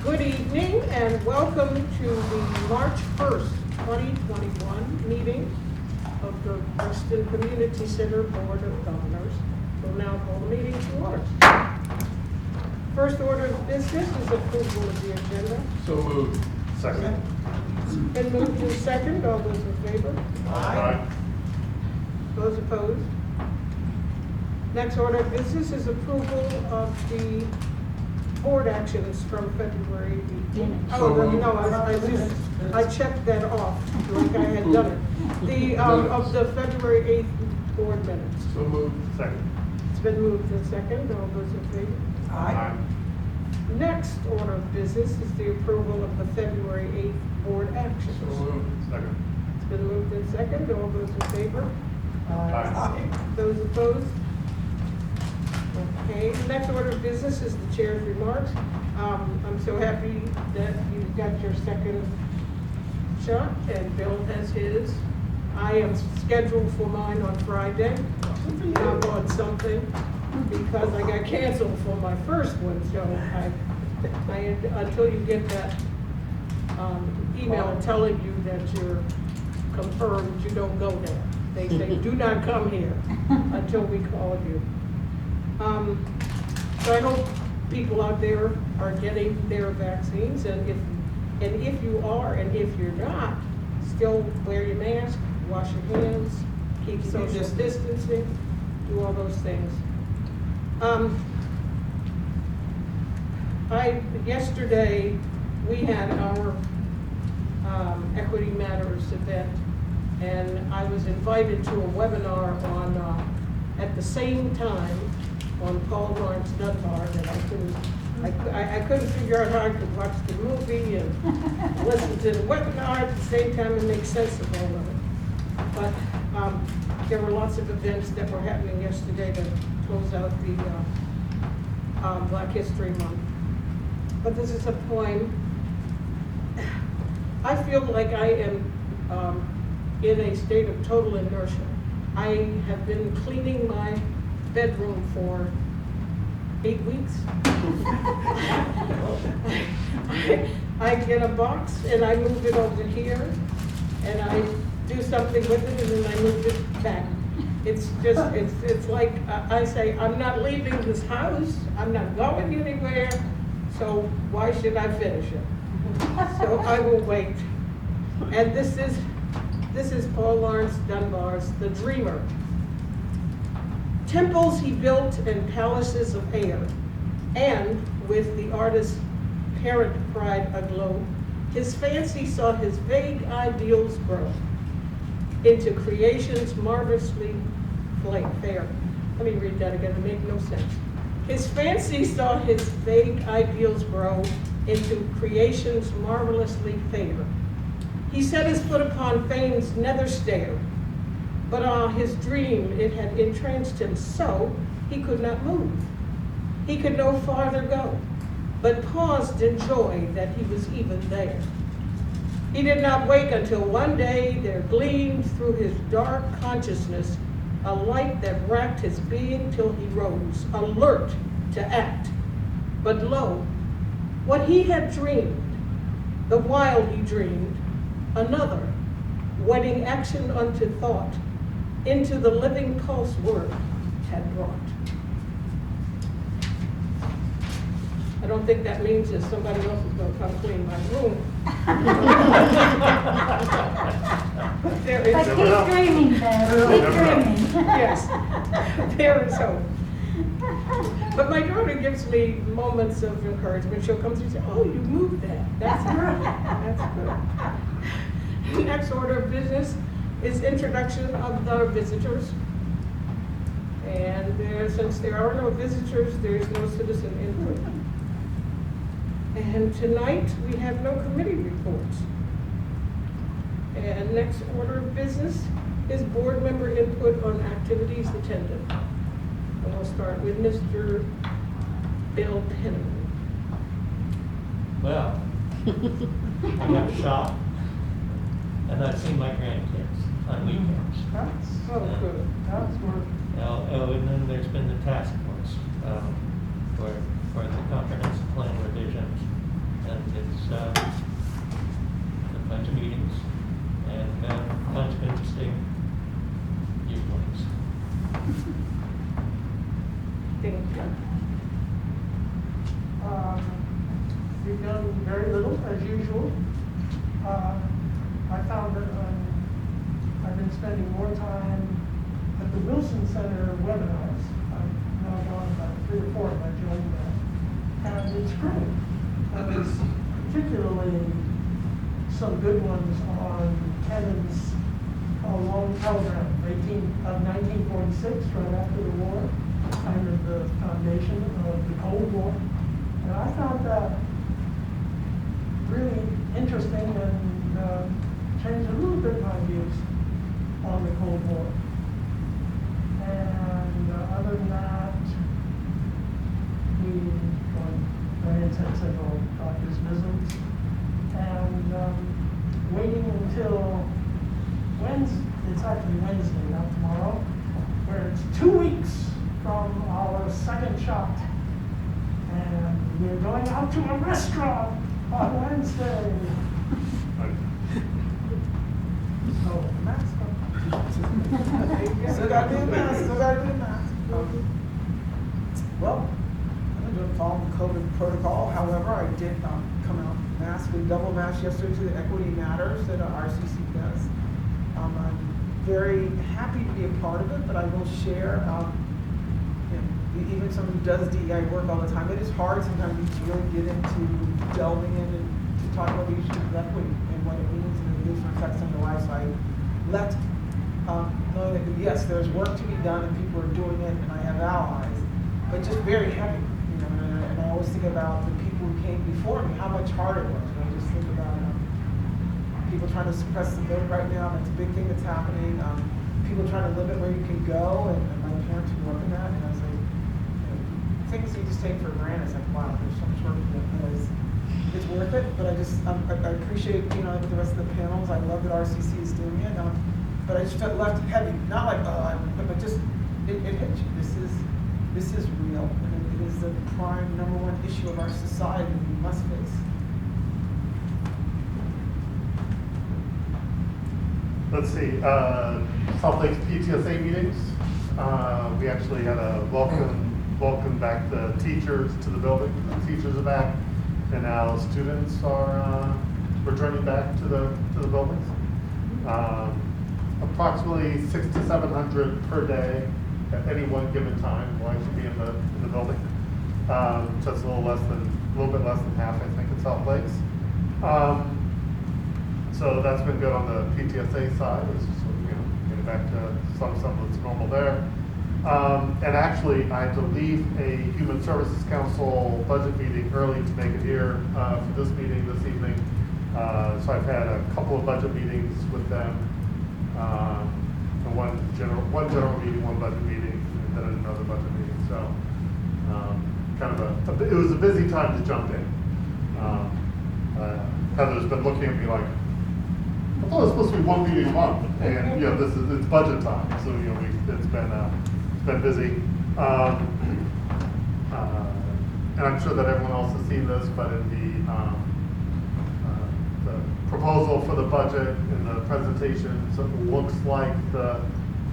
Good evening and welcome to the March 1st, 2021 meeting of the Preston Community Center Board of Governors. We'll now call the meeting to order. First order of business is approval of the agenda. So moved. Second. Been moved to second. All those in favor? Aye. Those opposed? Next order of business is approval of the board actions from February 18th. I checked that off, like I had done it. The, of the February 8th board minutes. So moved. Second. It's been moved to second. All those in favor? Aye. Next order of business is the approval of the February 8th board actions. So moved. Second. It's been moved in second. All those in favor? Aye. Those opposed? Okay, next order of business is the chair's remarks. I'm so happy that you got your second shot and Bill has his. I am scheduled for mine on Friday. I'm on something because I got canceled for my first one, so I until you get that email telling you that you're confirmed, you don't go there. They say, do not come here until we call you. So I hope people out there are getting their vaccines, and if you are, and if you're not, still wear your mask, wash your hands, keep social distancing, do all those things. Yesterday we had our Equity Matters event, and I was invited to a webinar on at the same time on Paul Lawrence Dunbar that I couldn't figure out how I could watch the movie and listen to the webinar at the same time and make sense of all of it. But there were lots of events that were happening yesterday to close out the Black History Month. But this is a poem. I feel like I am in a state of total inertia. I have been cleaning my bedroom for 8 weeks. I get a box and I move it over here and I do something with it and then I move it back. It's just, it's like I say, I'm not leaving this house, I'm not going anywhere, so why should I finish it? So I will wait. And this is Paul Lawrence Dunbar's The Dreamer. Temples he built and palaces of air, and with the artist's parent pride aglow, his fancy saw his vague ideals grow into creations marvelously fair. Let me read that again, it made no sense. His fancy saw his vague ideals grow into creations marvelously fair. He set his foot upon fame's nether stair, but his dream, it had entranced him so, he could not move. He could no farther go, but paused in joy that he was even there. He did not wake until one day there gleamed through his dark consciousness a light that racked his being till he rose, alert to act. But lo, what he had dreamed, the while he dreamed, another, wedding action unto thought, into the living pulse word had brought. I don't think that means that somebody else is going to come clean my room. There is But keep dreaming, Bev. Keep dreaming. Yes, there is hope. But my daughter gives me moments of encouragement. She'll come through and say, oh, you moved that. That's good. That's good. Next order of business is introduction of the visitors. And since there are no visitors, there is no citizen input. And tonight, we have no committee reports. And next order of business is board member input on activities attended. And we'll start with Mr. Bill Penman. Well, I got shot, and I've seen my grandkids on weekends. Oh, good. That's good. And then there's been the task force for the comprehensive plan revisions, and a bunch of meetings and a bunch of interesting viewpoints. Thank you. We've done very little, as usual. I found that I've been spending more time at the Wilson Center webinars. I've now gone about 3 or 4 of I joined that. And it's great. There's particularly some good ones on Kevin's long telegram of 1946, right after the war, kind of the foundation of the Cold War. And I found that really interesting and changed a little bit my views on the Cold War. And other than that, Diane had several doctor's visits. And waiting until Wednesday, it's actually Wednesday, not tomorrow, where it's 2 weeks from our second shot. And we're going out to a restaurant on Wednesday. So, mask on. Still gotta do the mask, still gotta do the mask. Well, I'm gonna follow the COVID protocol. However, I did come out masked. We double masked yesterday to the Equity Matters that RCC does. I'm very happy to be a part of it, but I will share, even someone who does DEI work all the time, it is hard sometimes to really get into delving in and to talk about the issue of equity and what it means and the different effects on your life. So I let knowing that yes, there's work to be done and people are doing it and I have allies, but just very heavy, and I always think about the people who came before me, how much harder it was. And I just think about people trying to suppress the vote right now. That's a big thing that's happening. People trying to limit where you can go, and my parents grew up in that, and I was like, things you just take for granted. It's like, wow, there's so much work to do. It's worth it, but I appreciate, the rest of the panels. I love that RCC is doing it. But I just felt left heavy, not like, but just, it hits you. This is real, and it is the prime #1 issue of our society that we must face. Let's see, Salt Lake's PTSA meetings. We actually had a welcome back the teachers to the building. The teachers are back, and now students are returning back to the buildings. Approximately 600 to 700 per day at any one given time will actually be in the building. Just a little bit less than half, I think, in Salt Lakes. So that's been good on the PTSA side. It's just, getting back to some semblance normal there. And actually, I had to leave a Human Services Council budget meeting early to make it here for this meeting this evening. So I've had a couple of budget meetings with them. One general meeting, one budget meeting, and then another budget meeting. So kind of it was a busy time to jump in. Heather's been looking at me like, I thought it was supposed to be one meeting a month, and it's budget time, so it's been busy. And I'm sure that everyone else has seen this, but in the proposal for the budget in the presentation, so it looks like the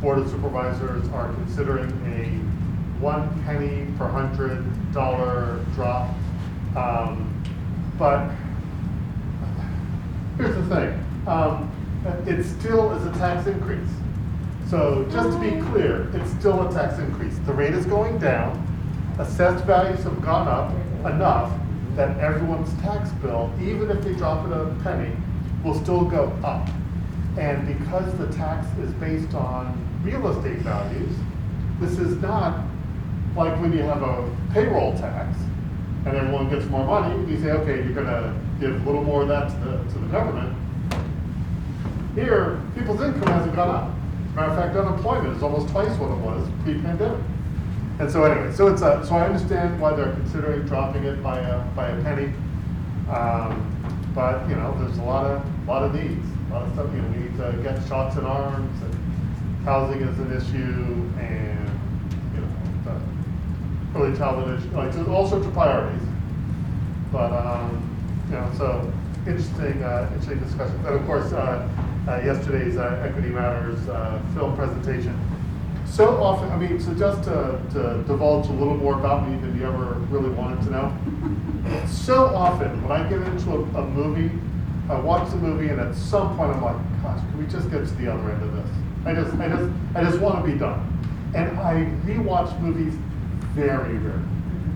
Board of Supervisors are considering a 1 penny per $100 drop. But here's the thing. It still is a tax increase. So just to be clear, it's still a tax increase. The rate is going down. Assessed values have gone up enough that everyone's tax bill, even if they drop it a penny, will still go up. And because the tax is based on real estate values, this is not like when you have a payroll tax and everyone gets more money, you say, okay, you're gonna give a little more of that to the government. Here, people's income hasn't gone up. Matter of fact, unemployment is almost twice what it was pre-pandemic. And so anyway, so I understand why they're considering dropping it by a penny. But there's a lot of needs, a lot of stuff. We need to get shots in arms, and housing is an issue, and early childhood issue, like there's all sorts of priorities. But So interesting discussions. And of course, yesterday's Equity Matters film presentation. So often, I mean, so just to divulge a little more about me than you ever really wanted to know. So often, when I get into a movie, I watch the movie, and at some point I'm like, gosh, can we just get to the other end of this? I just want to be done. And I rewatch movies very rarely.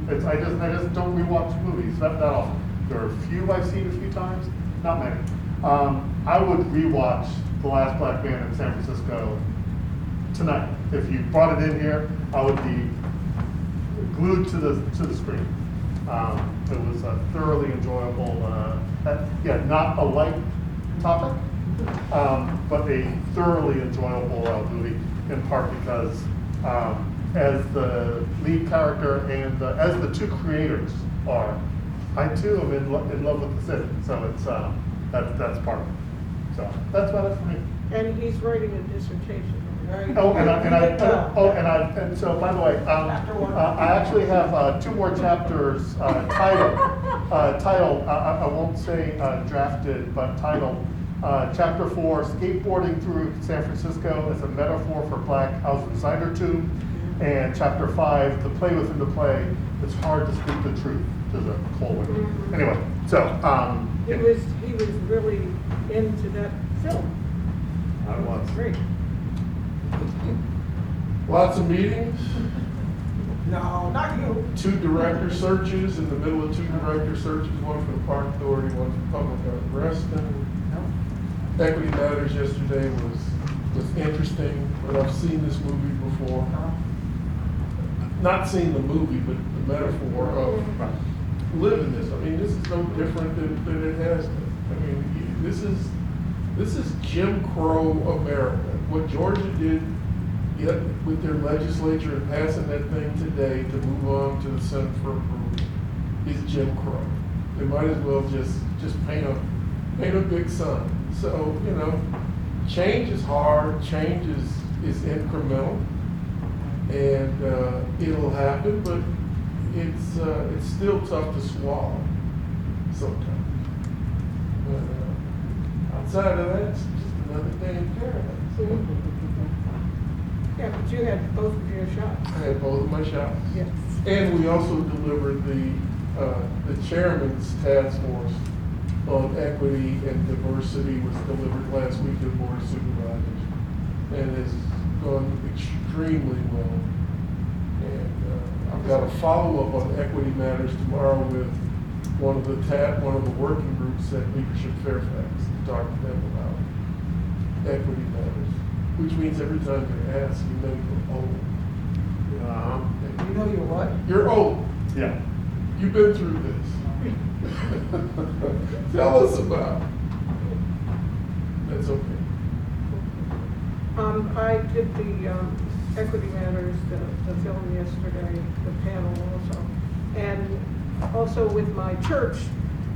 I just don't rewatch movies that often. There are a few I've seen a few times, not many. I would rewatch The Last Black Man in San Francisco tonight. If you brought it in here, I would be glued to the screen. It was a thoroughly enjoyable, not a light topic, but a thoroughly enjoyable movie, in part because as the lead character and as the two creators are, I too am in love with the city. So it's that's part of it. So that's about it for me. And he's writing a dissertation. Very Oh, good. and so, by the way, Chapter one. I actually have 2 more chapters titled, I won't say drafted, but titled, Chapter 4, Skateboarding Through San Francisco as a Metaphor for Black House Insider Tube, and Chapter 5, The Play Within the Play, It's Hard to Speak the Truth, there's a colon. Anyway, so, He was really into that film. I was. Great. Lots of meetings, No, not you. 2 director searches, in the middle of 2 director searches, one for the Park Authority, one for Public Art in Reston. Equity Matters yesterday was interesting, but I've seen this movie before. Not seen the movie, but the metaphor of living this. I mean, this is no different than it has been. I mean, this is Jim Crow America. What Georgia did with their legislature and passing that thing today to move on to the Senate for approval is Jim Crow. They might as well just paint a big sign. So, change is hard, change is incremental, and it'll happen, but it's still tough to swallow sometimes. But outside of that, it's just another day in paradise. Yeah, but you had both of your shots. I had both of my shots. Yes. And we also delivered the chairman's task force on equity and diversity was delivered last week to the Board of Supervisors. And has gone extremely well. And I've got a follow-up on Equity Matters tomorrow with one of the working groups at Leadership Fairfax to talk to them about Equity Matters. Which means every time you're asked, you know you're old. You know you're what? You're old. Yeah. You've been through this. Tell us about it. That's okay. I did the Equity Matters, the film yesterday, the panel also. And also with my church,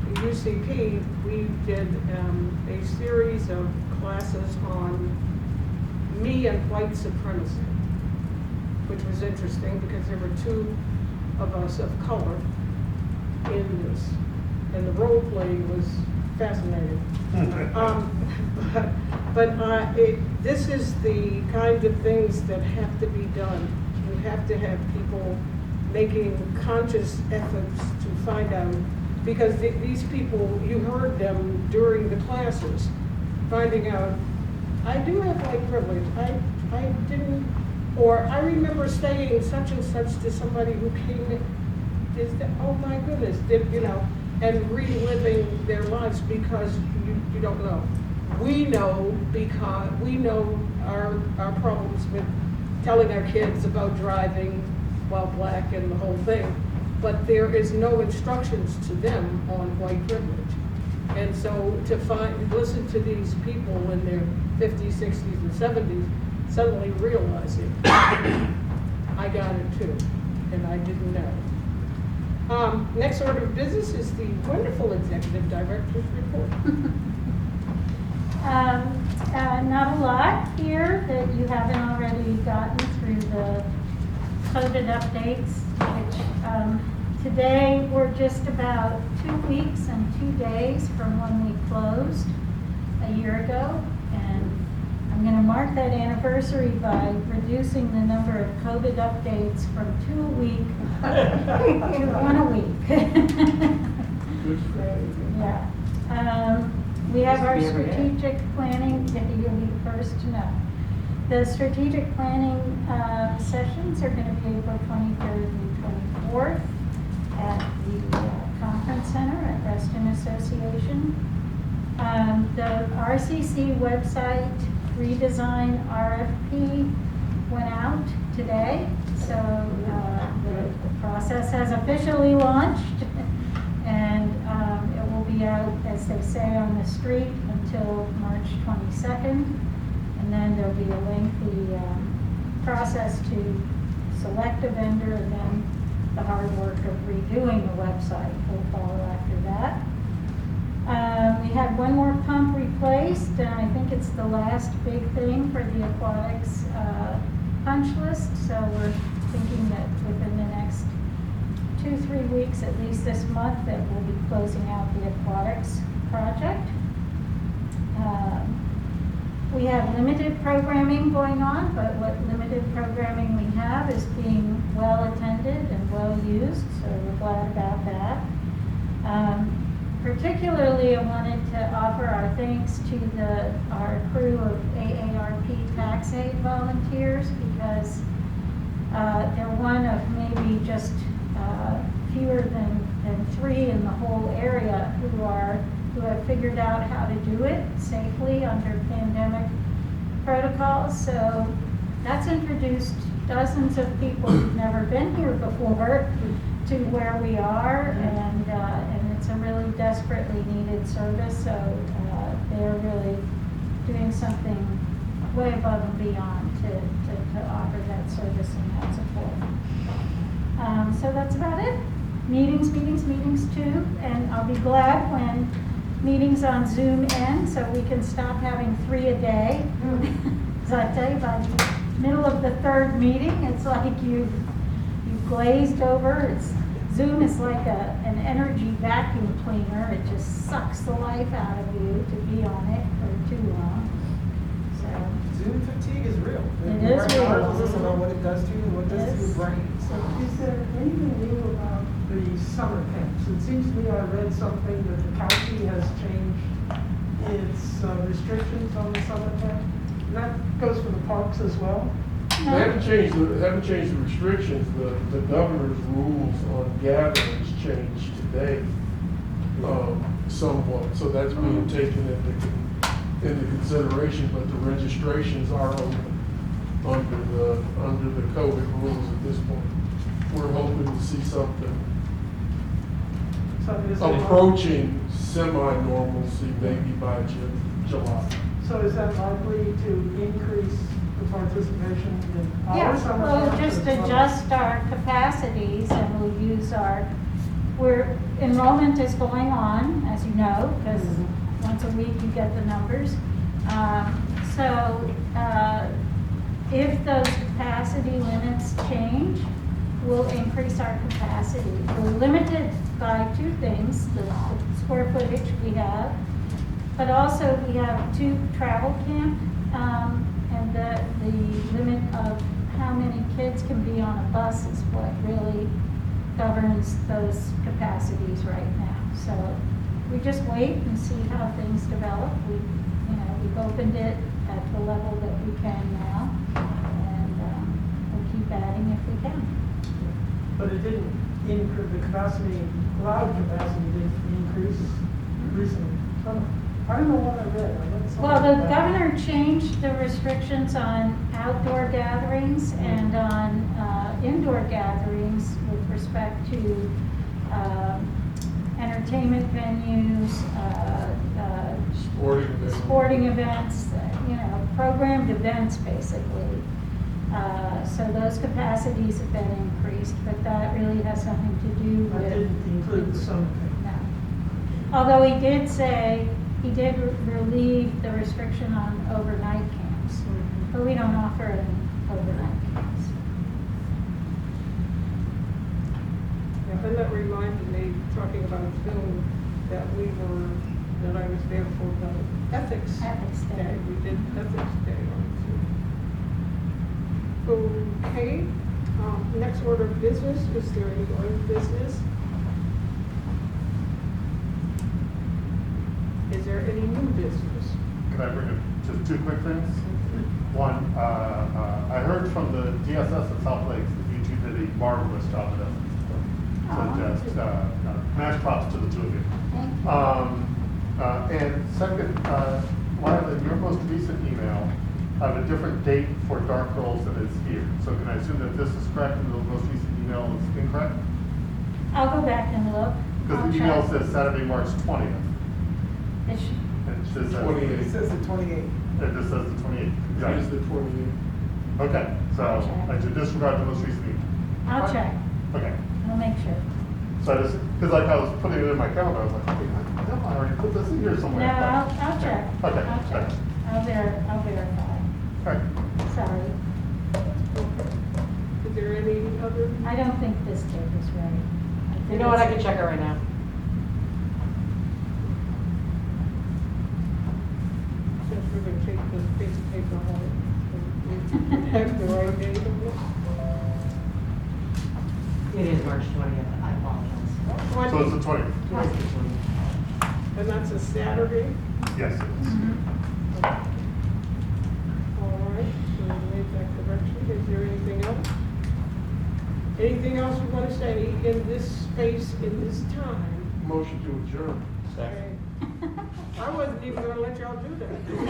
the UCP, we did a series of classes on me and white supremacy, which was interesting because there were 2 of us of color in this, and the role playing was fascinating. This is the kind of things that have to be done. You have to have people making conscious efforts to find out, because these people, you heard them during the classes, finding out, I do have white privilege. I didn't, or I remember saying such and such to somebody who came in, oh my goodness, and reliving their lives because you don't know. We know because we know our problems with telling our kids about driving while black and the whole thing, but there is no instructions to them on white privilege. And so to listen to these people in their 50s, 60s, and 70s, suddenly realizing, I got it too, and I didn't know. Next order of business is the wonderful executive director's report. Not a lot here that you haven't already gotten through the COVID updates, which Today, we're just about 2 weeks and 2 days from when we closed a year ago. And I'm going to mark that anniversary by reducing the number of COVID updates from 2 a week to 1 a week. Good strategy. Yeah. We have our strategic planning, you'll be the first to know. The strategic planning sessions are going to be April 23rd and 24th at the Conference Center at Reston Association. The RCC website redesign RFP went out today, so the process has officially launched, and it will be out, as they say, on the street until March 22nd, and then there'll be a lengthy process to select a vendor, and then the hard work of redoing the website will follow after that. We had one more pump replaced, and I think it's the last big thing for the aquatics punch list. So we're thinking that within the next 2-3 weeks, at least this month, that we'll be closing out the aquatics project. We have limited programming going on, but what limited programming we have is being well attended and well used, so we're glad about that. Particularly, I wanted to offer our thanks to our crew of AARP tax aid volunteers, because they're one of maybe just fewer than 3 in the whole area who have figured out how to do it safely under pandemic protocols. So that's introduced dozens of people who've never been here before to where we are, and it's a really desperately needed service. So they're really doing something way above and beyond to offer that service and that support. So that's about it. Meetings too, and I'll be glad when meetings on Zoom end, so we can stop having 3 a day. Because I tell you, by the middle of the 3rd meeting, it's like you've glazed over. Zoom is like an energy vacuum cleaner. It just sucks the life out of you to be on it for too long. So Zoom fatigue is real. It is real. Articles about what it does to you and what it does to your brain. So Is there anything new about the summer camps? It seems to me I read something that the county has changed its restrictions on the summer camp. And that goes for the parks as well? They haven't changed the restrictions. The governor's rules on gatherings changed today, somewhat. So that's being taken into consideration, but the registrations are open under the COVID rules at this point. We're hoping to see something So is that approaching semi-normalcy maybe by July. So is that likely to increase the participation in our yeah, summer we'll camps just as well? adjust our capacities, and we'll use enrollment is going on, as you know, because once a week you get the numbers. If those capacity limits change, we'll increase our capacity. We're limited by 2 things, the square footage we have, but also we have 2 travel camp, and the limit of how many kids can be on a bus is what really governs those capacities right now. So we just wait and see how things develop. We've opened it at the level that we can now, and we'll keep adding if we can. But it didn't increase, the capacity, allowed capacity didn't increase recently. I don't know what I read. I read something Well, the about- governor changed the restrictions on outdoor gatherings and on indoor gatherings with respect to entertainment venues, sporting events, programmed events, basically. So those capacities have been increased, but that really has nothing to do with. That didn't include the summer camp. No. Although he did say, he did relieve the restriction on overnight camps, but we don't offer any overnight camps. Yeah, And that reminded me, talking about Zoom, that I was there for the Ethics Ethics Day. Day. We did Ethics Day on Zoom. Okay, next order of business, is there any other business? Is there any new business? Can I bring up just two quick things? One, I heard from the DSS at South Lakes that you two did a marvelous job at Ethics. So just, mash props to the two of you. Thank you. And second, Lila, in your most recent email, I have a different date for dark girls than is here. So can I assume that this is correct and the most recent email is incorrect? I'll go back and look. Because I'll the email check. says Saturday, March 20th. It should- And it says, 28th. It says the 28th. It just says the 28th. It is the 28th. Okay, so I'll check. I should disregard the most recent email. I'll check. Okay. I'll make sure. So I just, because like I was putting it in my calendar, I was like, hey, I already put this in here No, somewhere. I'll check. Okay, I'll check. thanks. I'll verify. All right. Sorry. Is there any other? I don't think this date is right. think You know what, I it's- can check it right now. Since we're gonna take this piece of paper home, have the right date on It is March 20th, I apologize. it? So it's the 20th? It is the 20th. And that's a Saturday? Yes, it is. All right, so we made that correction. Is there anything else? Anything else you want to say in this space, in this time? Motion to adjourn. Second. I wasn't even gonna let y'all do that. You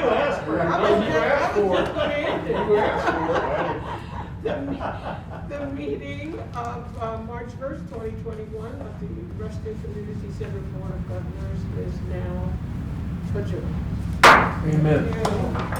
asked for it. I was You asked for it. just gonna end it. You asked The meeting of March 1st, 2021 of the Ruston Community Center Board of Governors is now adjourned. Amen. Yeah.